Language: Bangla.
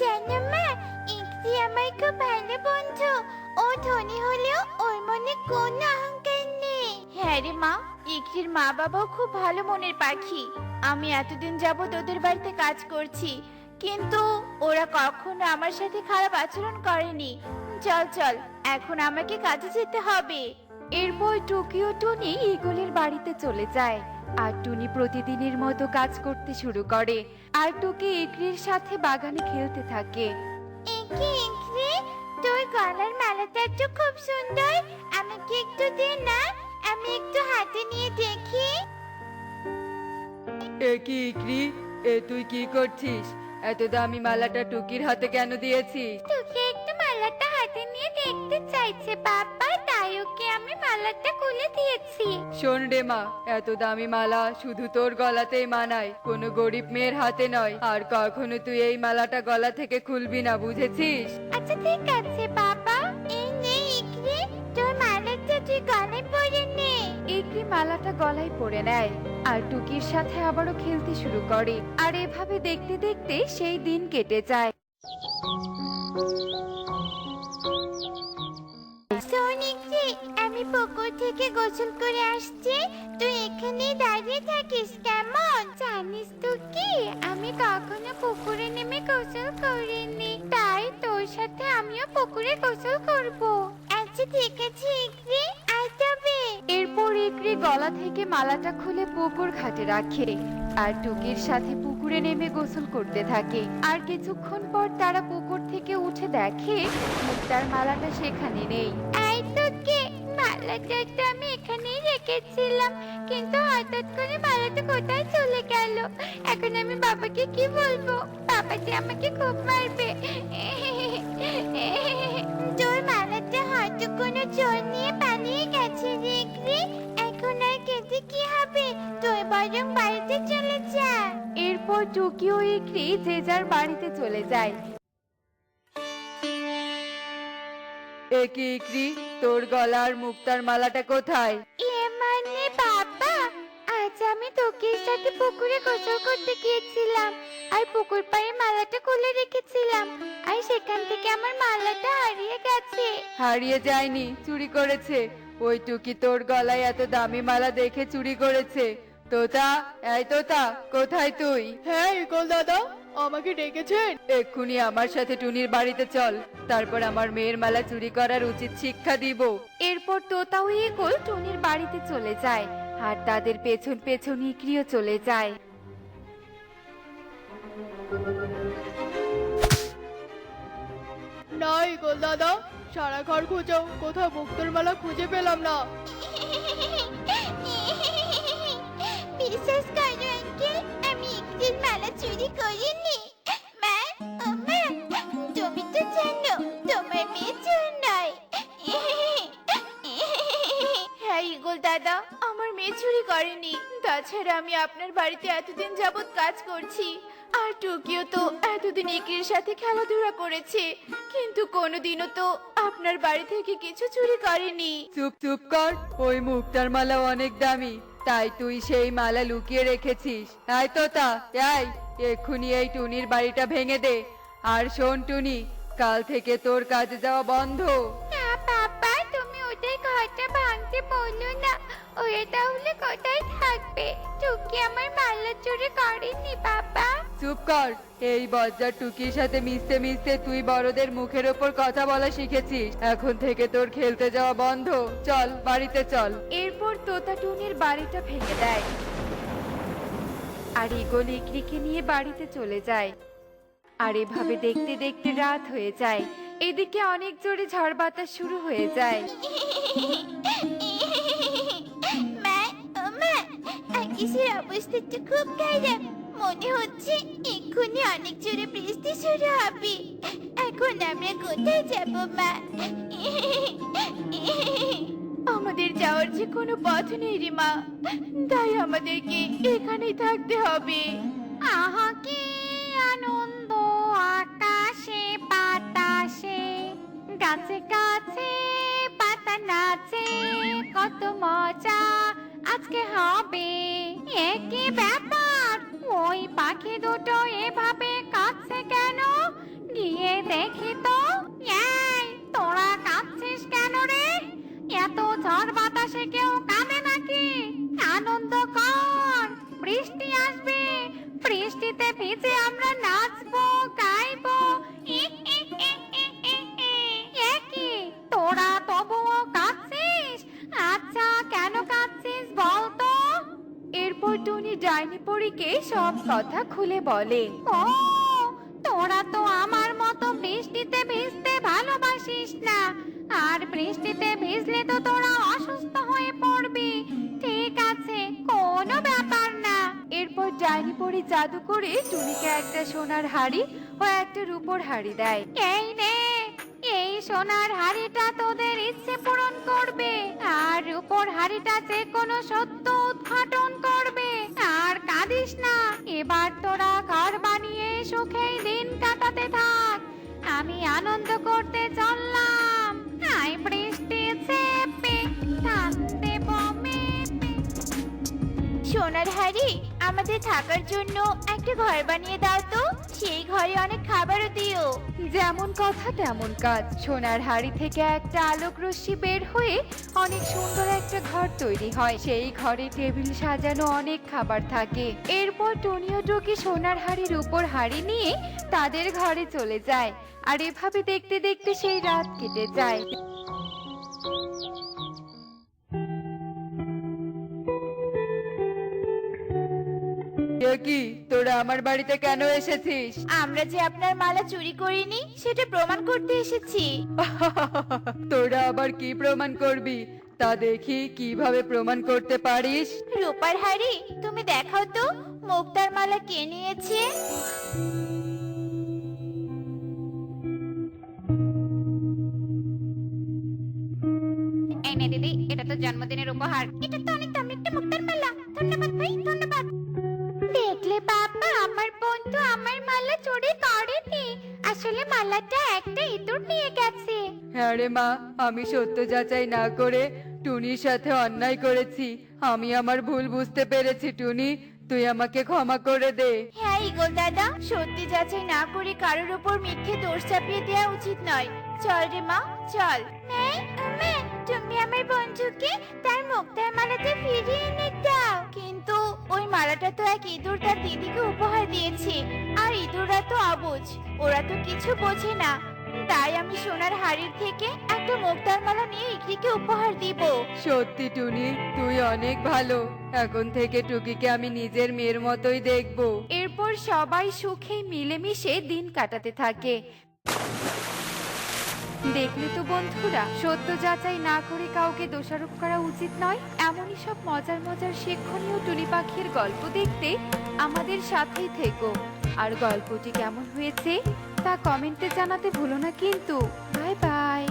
জানো মা, ইকরি আমার খুব ভালো বন্ধু। ও ধনী হলেও ওর মনে কোনো অহংকার নেই। হ্যাঁ রে মা, ইকরির মা বাবাও খুব ভালো মনের পাখি। আমি এতদিন যাবত ওদের বাড়িতে কাজ করছি, কিন্তু ওরা কখনো আমার সাথে খারাপ আচরণ করেনি। চল চল, এখন আমাকে কাজে যেতে হবে। এরপর টুকি ও টুনি ইগলের বাড়িতে চলে যায়। আর টুনি প্রতিদিনের মতো কাজ করতে শুরু করে, আর টুকি ইকরির সাথে বাগানে খেলতে থাকে। ইকরি ইকরি, তোর গলার মালাটা তো খুব সুন্দর। আমাকে একটু দে না, আমি একটু হাতে নিয়ে দেখি। এ কি ইকরি, এ তুই কি করছিস? এত দামি মালাটা টুকির হাতে কেন দিয়েছিস? তোকে একটু মালাটা হাতে নিয়ে দেখতে চাইছে বাবা, তাই ওকে আমি মালাটা খুলে দিয়েছি। শোন রে মা, এত দামি মালা শুধু তোর গলাতেই মানায়, কোনো গরিব মেয়ের হাতে নয়। আর কখনো তুই এই মালাটা গলা থেকে খুলবি না, বুঝেছিস? আচ্ছা ঠিক আছে বাবা, এই নে ইকরি, তোর মালাটা তুই গলায় পরে নে। ইকরি মালাটা গলায় পরে নেয় আর টুকির সাথে আবারও খেলতে শুরু করে। আর এভাবে দেখতে দেখতে সেই দিন কেটে যায়। শোন ইকরি, আমি পুকুর থেকে গোসল করে আসছি, তুই এখানেই দাঁড়িয়ে থাকিস কেমন? জানিস তো কি, আমি কখনো পুকুরে নেমে গোসল করিনি, তাই তোর সাথে আমিও পুকুরে গোসল করব। আচ্ছা ঠিক আছে ইকরি, আয় তবে। এরপর ইকরি গলা থেকে মালাটা খুলে পুকুর ঘাটে রাখে আর টুকির সাথে পুকুরে নেমে গোসল করতে থাকে। আর কিছুক্ষণ পর তারা পুকুর থেকে উঠে দেখে মুক্তার মালাটা সেখানে নেই। আয় তোকে, মালাটা তো আমি এখানেই রেখেছিলাম, কিন্তু হঠাৎ করে মালাটা কোথায় চলে গেল। এখন আমি বাবাকে কি বলবো? বাবা যে আমাকে খুব মারবে। তোর মালাটা হয়তো কোনো চোর নিয়ে পালিয়ে গেছে রে। এখন আর কেঁদে কি হবে, তুই বরং বাড়িতে চলে যা। এরপর টুকি ও ইকরি যে যার বাড়িতে চলে যায়। এ কি ইকরি, তোর গলার মুক্তার মালাটা কোথায়? মানে বাবা, আজ আমি তোকের সাথে পুকুরে গোসল করতে গিয়েছিলাম, আর পুকুর পাড়ে মালাটা খুলে রেখেছিলাম, আর সেখান থেকে আমার মালাটা হারিয়ে গেছে। হারিয়ে যায়নি, চুরি করেছে। ওই টুকি তোর গলায় এত দামি মালা দেখে চুরি করেছে। তোতা, এই তোতা, কোথায় তুই? হ্যাঁ ইগল দাদা, আমাকে ডেকেছেন? এক্ষুনি আমার সাথে টুনির বাড়িতে চল, তারপর আমার মেয়ের মালা চুরি করার উচিত শিক্ষা দিব। এরপর তোতা ও ইগল টুনির বাড়িতে চলে যায় আর তাদের পেছন পেছন ইকরিও চলে যায়। না ইগল দাদা, সারা ঘর খুঁজো, কোথাও মুক্তোর মালা খুঁজে পেলাম না। বিশ্বাস করো আঙ্কেল, আমি ইকরির মালা চুরি করিনি। মা, ও মা, তুমি তো জানো তোমার মেয়ে চোর নয়। হ্যাঁ ইগল দাদা, আমার মেয়ে চুরি করেনি। তাছাড়া আমি আপনার বাড়িতে এতদিন যাবত কাজ করছি, আর টুকিও তো এতদিন ইকরির সাথে খেলাধুলা করেছে, কিন্তু কোনোদিনও তো আপনার বাড়ি থেকে কিছু চুরি করেনি। চুপ চুপ কর, ওই মুক্তার মালা অনেক দামি, তাই তুই সেই মালা লুকিয়ে রেখেছিস। আয় তোতা, আয়, এক্ষুনি এই টুনির বাড়িটা ভেঙে দে। আর শোন টুনি, কাল থেকে তোর কাজে যাওয়া বন্ধ। না বাবা, তুমি ওদের ঘরটা ভাঙতে বলো না, ওরা তাহলে কোথায় থাকবে? টুকি আমার মালা চুরি করেনি বাবা। চুপ কর, এই বজ্জার টুকির সাথে মিশতে মিশতে তুই বড়দের মুখের ওপর কথা বলা শিখেছিস। এখন থেকে তোর খেলতে যাওয়া বন্ধ, চল বাড়িতে চল। এরপর তোতা টুনির বাড়িটা ভেঙে দেয় আর ইগল ইকরিকে নিয়ে বাড়িতে চলে যায়। আর এভাবে দেখতে দেখতে রাত হয়ে যায়। এদিকে অনেক জোরে ঝড় বাতাস শুরু হয়ে যায়। মা, ও মা, আকাশের অবস্থা তো খুব খারাপ, মনে হচ্ছে এক্ষুনি অনেক জোরে বৃষ্টি শুরু হবে। এখন আমরা কোথায় যাব মা? আমাদের যাওয়ার যে কোনো পথ নেই রে মা, তাই আমাদেরকে এখানেই থাকতে হবে। আহা কি আনন্দ, আকাশে বাতাসে, গাছে গাছে পাতা নাচে, কত মজা আজকে হবে। এ কি ব্যাপার, ওই পাখি পাখি দুটো এভাবে কাঁদছে কেন? গিয়ে দেখি তো। এই, তোরা কাঁদছিস কেন রে? এত ঝড় বাতাসে কেউ কাঁদে নাকি? আনন্দ কর, বৃষ্টি আসবে, বৃষ্টিতে ভিজে আমরা নাচবো, গাইবো। কি তোরা তবুও কাঁদছিস? আচ্ছা, কেন কাঁদছিস বলতো? এরপর টুনি ডাইনি পরীকে সব কথা খুলে বলে। ও, তোরা তো আমার মতো বৃষ্টিতে ভিজতে ভালোবাসিস না, আর বৃষ্টিতে ভিজলে তো তোরা অসুস্থ হয়ে পড়বি। ঠিক আছে, কোনো ব্যাপার না। এরপর ডাইনি পরী জাদু করে টুনিকে একটা সোনার হাড়ি ও একটা রূপোর হাড়ি দেয়। এই নে, এই সোনার হাড়িটা তোদের ইচ্ছে পূরণ করবে, আর রূপোর হাড়িটা যে কোনো সত্য উদ্ঘাটন করবে। আর কাঁদিস না, এবার তোরা ঘর বানিয়ে সুখেই দিন কাটাতে থাক। আমি আনন্দ করতে চললাম। আই বৃষ্টি চেপে টানতে বমে। সোনার হাড়ি, আমাদের থাকার জন্য একটা ঘর বানিয়ে দাও তো। সেই ঘরে অনেক খাবারও দিও। যেমন কথা তেমন কাজ। সোনার হাড়ি থেকে একটা আলোক রশ্মি বের হয়ে অনেক সুন্দর একটা ঘর তৈরি হয়। সেই ঘরে টেবিল সাজানো, অনেক খাবার থাকে। এরপর টনি ও টুকি সোনার হাড়ির উপর হাড়ি নিয়ে তাদের ঘরে চলে যায়। আর এভাবে দেখতে দেখতে সেই রাত কেটে যায়। এ কি, তোরা আমার বাড়িতে কেন এসেছিস? আমরা যে আপনার মালা চুরি করিনি সেটা প্রমাণ করতে এসেছি। তোরা আবার কি প্রমাণ করবি? তা দেখি কিভাবে প্রমাণ করতে পারিস। রূপার হাড়ি, তুমি দেখাও তো মুক্তার মালা কে নিয়েছে। এই নে দিদি, এটা তো জন্মদিনের উপহার। এটা তো অনেক দামি একটা মুক্তার মালা। ধন্যবাদ ভাই, ধন্যবাদ। দেখলে বাবা, আমার বন্ধু আমার মালা চুরি করেনি। আসলে মালাটা একটা ইঁদুর নিয়ে গেছে। হ্যাঁ রে মা, আমি সত্য যাচাই না করে টুনির সাথে অন্যায় করেছি। আমি আমার ভুল বুঝতে পেরেছি টুনি, তুই আমাকে ক্ষমা করে দে। হ্যাঁ ইগল দাদা, সত্যি যাচাই না করে কারোর উপর মিথ্যে দোষ চাপিয়ে দেওয়া উচিত নয়। চল রে মা, চল। তুমি আমার বন্ধুকে তার মুক্তার মালাতে ফিরিয়ে এনে দাও। কিন্তু ওই মালাটা তো এক ইঁদুর তার দিদিকে উপহার দিয়েছে, আর ইঁদুররা তো অবুঝ, ওরা তো কিছু বোঝে না। তাই আমি সোনার হাড়ির থেকে একটা মুক্তার মালা নিয়ে ইকরিকে উপহার দিব। সত্যি টুনি, তুই অনেক ভালো। এখন থেকে টুকিকে আমি নিজের মেয়ের মতোই দেখবো। এরপর সবাই সুখে মিলেমিশে দিন কাটাতে থাকে। দেখলে তো বন্ধুরা, সত্য যাচাই না করে কাউকে দোষারোপ করা উচিত নয়। এমনই সব মজার মজার শিক্ষণীয় টুনি পাখির গল্প দেখতে আমাদের সাথেই থেকো। আর গল্পটি কেমন হয়েছে তা কমেন্টে জানাতে ভুলো না কিন্তু। Bye bye.